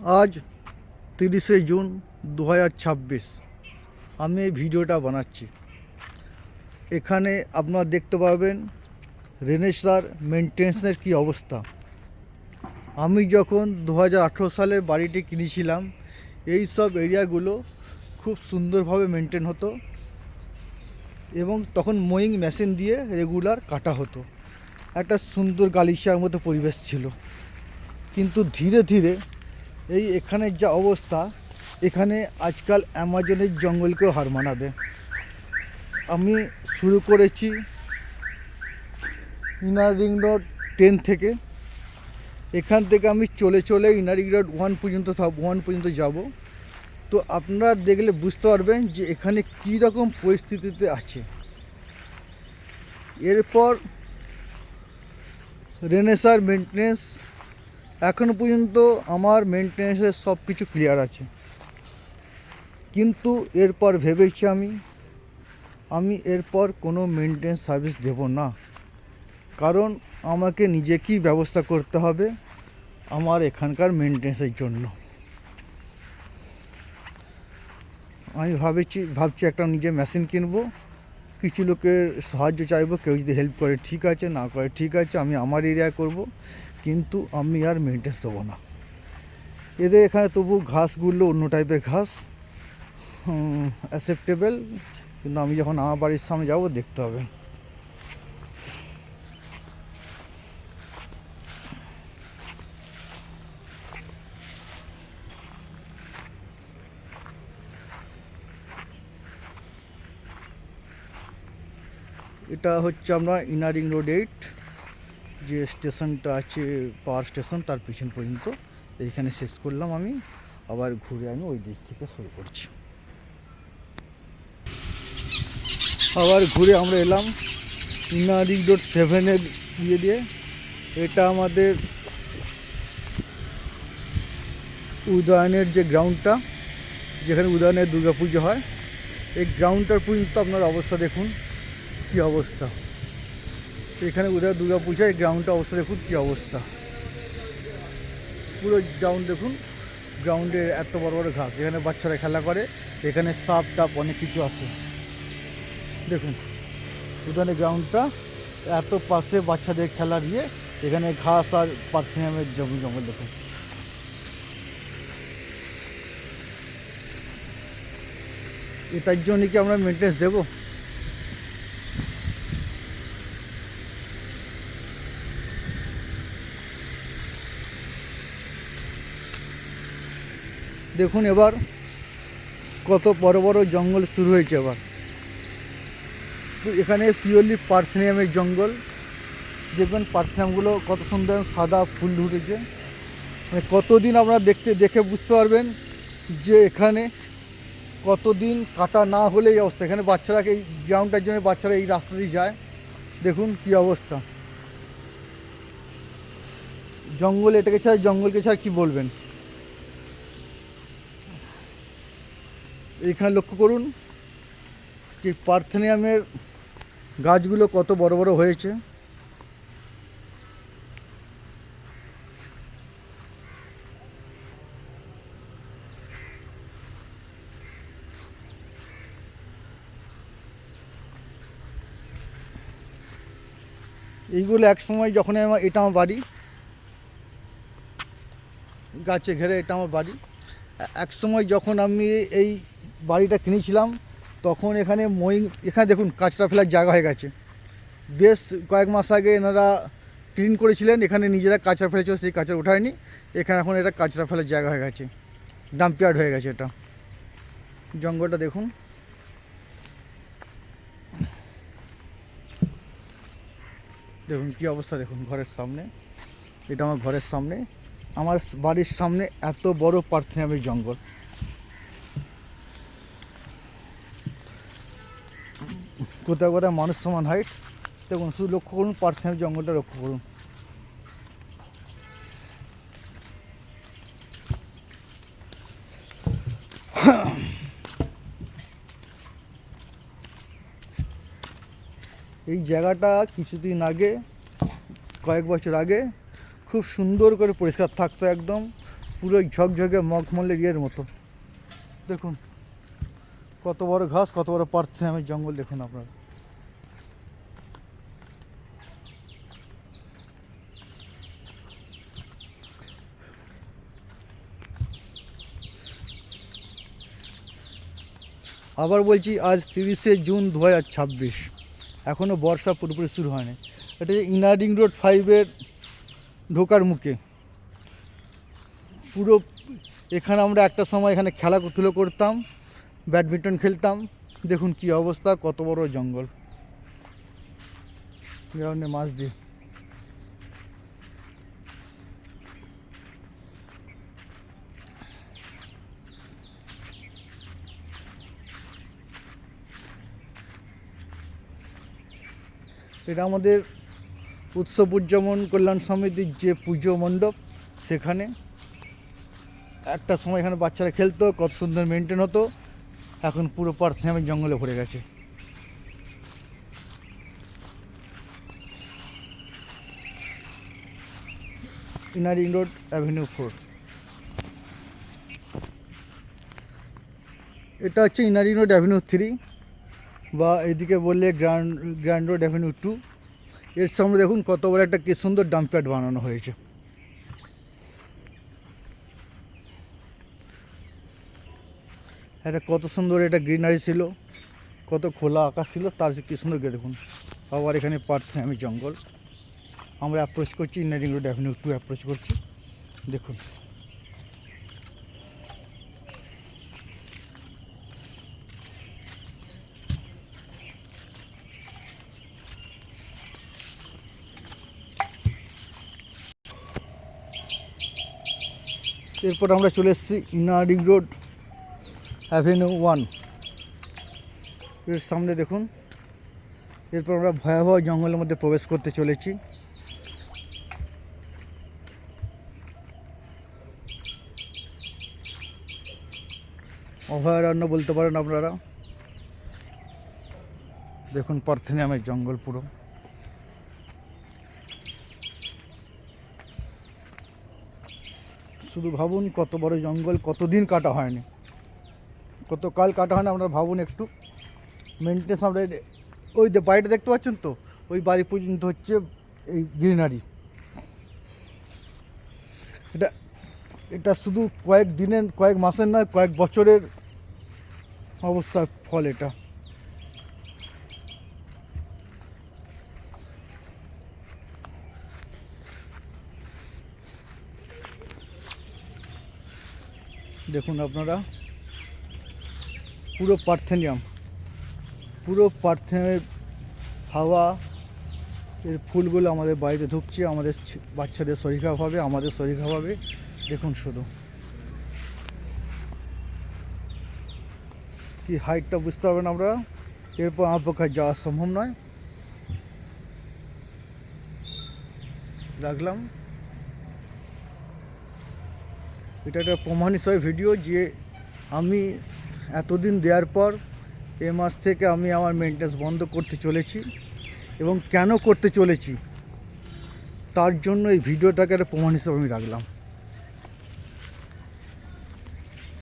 আজ 30শে জুন 2026 আমি এই ভিডিওটা বানাচ্ছি। এখানে আপনারা দেখতে পাবেন রেনেসাঁর মেনটেন্সের কি অবস্থা। আমি যখন 2018 সালে বাড়িটি কিনেছিলাম, এই সব এরিয়াগুলো খুব সুন্দরভাবে মেনটেন হতো এবং তখন মোয়িং মেশিন দিয়ে রেগুলার কাটা হতো। একটা সুন্দর গালিচার মতো পরিবেশ ছিল। কিন্তু ধীরে ধীরে এখানের যা অবস্থা, এখানে আজকাল অ্যামাজনের জঙ্গলকেও হার মানাবে। আমি শুরু করেছি ইনার রিং রোড 10 থেকে। এখান থেকে আমি চলে চলে ইনার রিং রোড 1 পর্যন্ত যাব। তো আপনারা দেখলে বুঝতে পারবেন যে এখানে কী রকম পরিস্থিতিতে আছে। এরপর রেনেসাঁর মেনটেন্স, এখনও পর্যন্ত আমার মেনটেন্সের সব কিছু ক্লিয়ার আছে। কিন্তু এরপর ভেবেছি আমি এরপর কোনো মেনটেন্স সার্ভিস দেব না, কারণ আমাকে নিজেকেই ব্যবস্থা করতে হবে আমার এখানকার মেনটেন্সের জন্য। আমি ভাবছি একটা নিজে মেশিন কিনবো, কিছু লোকের সাহায্য চাইবো, কেউ যদি হেল্প করে ঠিক আছে, না করে ঠিক আছে, আমি আমার এরিয়ায় করব, কিন্তু আমি আর মেনটেন্স দেবো না। এদের এখানে তবু ঘাসগুলো অন্য টাইপের ঘাস, অ্যাকসেপ্টেবল, কিন্তু আমি যখন আমার বাড়ির সামনে যাব দেখতে হবে। এটা হচ্ছে আমরা ইনার রিং রোড 8 যে স্টেশনটা আছে, পাওয়ার স্টেশন, তার পিছন পর্যন্ত এইখানে শেষ করলাম। আমি আবার ঘুরে আমি ওই দিক থেকে শুরু করছি। আবার ঘুরে আমরা এলাম ইনার রিং রোড 7-এর দিয়ে। এটা আমাদের উদয়নের যে গ্রাউন্ডটা, যেখানে উদয়নের দুর্গাপুজো হয়, এই গ্রাউন্ডটার পর্যন্ত আপনার অবস্থা দেখুন কী অবস্থা। এখানে উদয় দুর্গাপূজা, এই গ্রাউন্ডটার অবস্থা দেখুন কী অবস্থা। পুরো গ্রাউন্ড দেখুন, গ্রাউন্ডে এত বড় বড় ঘাস, এখানে বাচ্চারা খেলা করে, এখানে সাপ টাপ অনেক কিছু আছে। দেখুন উদানে গ্রাউন্ডটা এত পাশে বাচ্চাদের খেলা দিয়ে, এখানে ঘাস আর পার্থেনিয়ামের জঙ্গল দেখুন। এটার জন্য কি আমরা মেনটেন্স দেবো? দেখুন এবার কত বড় বড় জঙ্গল শুরু হয়েছে। এবার এখানে পিওরলি পার্থেনিয়ামের জঙ্গল। দেখবেন পার্থেনিয়ামগুলো কত সুন্দর সাদা ফুল উঠেছে। মানে কতদিন আপনারা দেখে বুঝতে পারবেন যে এখানে কতদিন কাটা না হলে এই অবস্থা। এখানে বাচ্চারাকে, এই গ্রাউন্ডটার জন্য বাচ্চারা এই রাস্তা দিয়ে যায়। দেখুন কী অবস্থা। জঙ্গল এটাকে ছাড়া, জঙ্গলকে ছাড়া কী বলবেন। এখানে লক্ষ্য করুন যে পার্থেনিয়ামের গাছগুলো কত বড় বড় হয়েছে। এইগুলো এক সময় যখন এটা আমার বাড়ি, গাছে ঘেরে এটা আমার বাড়ি। এক সময় যখন আমি এই বাড়িটা কিনেছিলাম, তখন এখানে এখানে দেখুন কাঁচরা ফেলার জায়গা হয়ে গেছে। বেশ কয়েক মাস আগে এনারা ক্লিন করেছিলেন, এখানে নিজেরা কাঁচরা ফেলেছিল, সেই কাঁচরা ওঠায়নি। এখানে এখন এটা কাঁচরা ফেলার জায়গা হয়ে গেছে, ডাম্পয়ার্ড হয়ে গেছে এটা। জঙ্গলটা দেখুন। দেখুন কী অবস্থা, দেখুন ঘরের সামনে, এটা আমার ঘরের সামনে, আমার বাড়ির সামনে এত বড় পার্থেনিয়ামের জঙ্গল। কোথাও কোথাও মানুষ সমান হাইট। দেখুন শুধু লক্ষ্য করুন, পার্থেনিয়ামের জঙ্গলটা লক্ষ্য করুন। এই জায়গাটা কিছুদিন আগে, কয়েক বছর আগে খুব সুন্দর করে পরিষ্কার থাকতো, একদম পুরো ঝকঝকে মখমলের ইয়ের মতো। দেখুন কত বড় ঘাস, কত বড় পার্থেনিয়ামের জঙ্গল দেখুন আপনারা। আবার বলছি, আজ 30শে জুন 2026, এখনও বর্ষা পুরোপুরি শুরু হয়নি। এটা যে ইনার রিং রোড 5-এর ঢোকার মুখে পুরো। এখানে আমরা একটা সময় এখানে খেলাধুলো করতাম, ব্যাডমিন্টন খেলতাম। দেখুন কি অবস্থা, কত বড় জঙ্গল, মাছ দিয়ে। এটা আমাদের উৎসব উদযাপন কল্যাণ সমিতির যে পুজো মণ্ডপ, সেখানে একটা সময় এখানে বাচ্চারা খেলতো, কত সুন্দর মেনটেন হতো। এখন পুরো পার্থেনিয়ামের জঙ্গলে ভরে গেছে। ইনার রিং রোড অ্যাভিনিউ 4, এটা হচ্ছে ইনার রিং রোড অ্যাভিনিউ 3, বা এদিকে বললে গ্র্যান্ড রোড অ্যাভিনিউ 2। এর সামনে দেখুন কত বড় একটা কি সুন্দর ডাম্পয়ার্ড বানানো হয়েছে। এটা কত সুন্দর, এটা গ্রিনারি ছিল, কত খোলা আকাশ ছিল, তার কি সুন্দর দেখুন। আবার এখানে পার্থেনিয়ামের জঙ্গল। আমরা অ্যাপ্রোচ করছি inner ring road avenue 2 approach করছি। দেখুন এরপর আমরা চলে এসেছি ইনার রিং রোড অ্যাভিনিউ 1, এর সামনে দেখুন। এরপর আমরা ভয়াবহ জঙ্গলের মধ্যে প্রবেশ করতে চলেছি। অভয়ারণ্য বলতে পারেন আপনারা। দেখুন পার্থেনিয়ামের জঙ্গল পুরো। শুধু ভাবুন কত বড় জঙ্গল, কতদিন কাটা হয়নি, কত কাল কাটা হয়নি। আপনারা ভাবুন একটু মেনটেন্স। আমরা ওই যে বাড়িটা দেখতে পাচ্ছেন তো, ওই বাড়ি পর্যন্ত হচ্ছে এই গ্রিনারি। এটা এটা শুধু কয়েক দিনের, কয়েক মাসের নয়, কয়েক বছরের অবস্থার ফল এটা। দেখুন আপনারা পুরো পার্থেনিয়াম, পুরো পার্থেনিয়ামের হাওয়া, এর ফুলগুলো আমাদের বাড়িতে ঢুকছে, আমাদের বাচ্চাদের শরীর খারাপ হবে, আমাদের শরীর খারাপ হবে। দেখুন শুধু কি হাইটটা বুঝতে পারবেন আমরা। এরপর আমার পক্ষে যাওয়া সম্ভব নয়, রাখলাম। এটা একটা প্রমাণ হিসাবে ভিডিও যে আমি এতদিন দেওয়ার পর এ মাস থেকে আমি আমার মেনটেন্স বন্ধ করতে চলেছি, এবং কেন করতে চলেছি তার জন্য এই ভিডিওটাকে একটা প্রমাণ হিসাবে আমি রাখলাম।